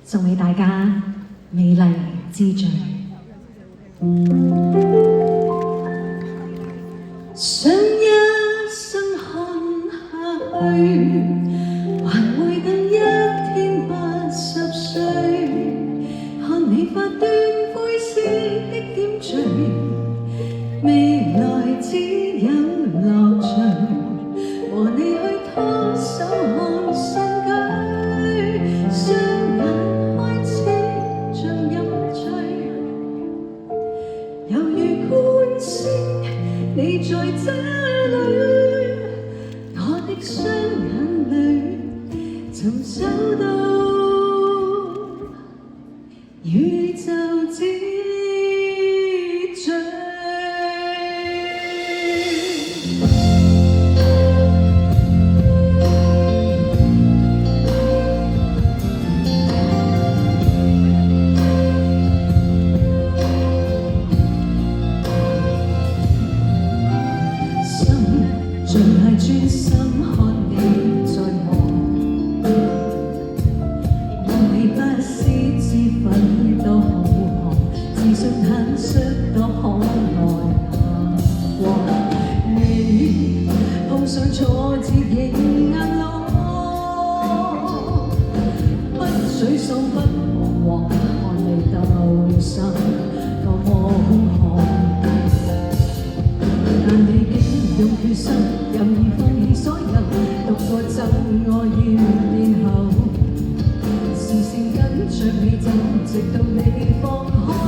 送俾大家美麗之最。想一生看下去，還會等一天80歲，看你發端灰色的點綴，未來只有樂趣，和你去拖手看新居，雙眼開始像飲醉，猶如觀星，你在這裡，我的雙眼裡尋找到宇宙之最。盡係專心看你在望，望你不思之奮多浩瀚，自信坦率多可愛和你碰上挫折仍硬朗，不沮喪不彷徨，看你鬥心多麼兇悍，但你竟用決心任意放棄所有，獨個走我要變後，視線跟着你走，直到你放開。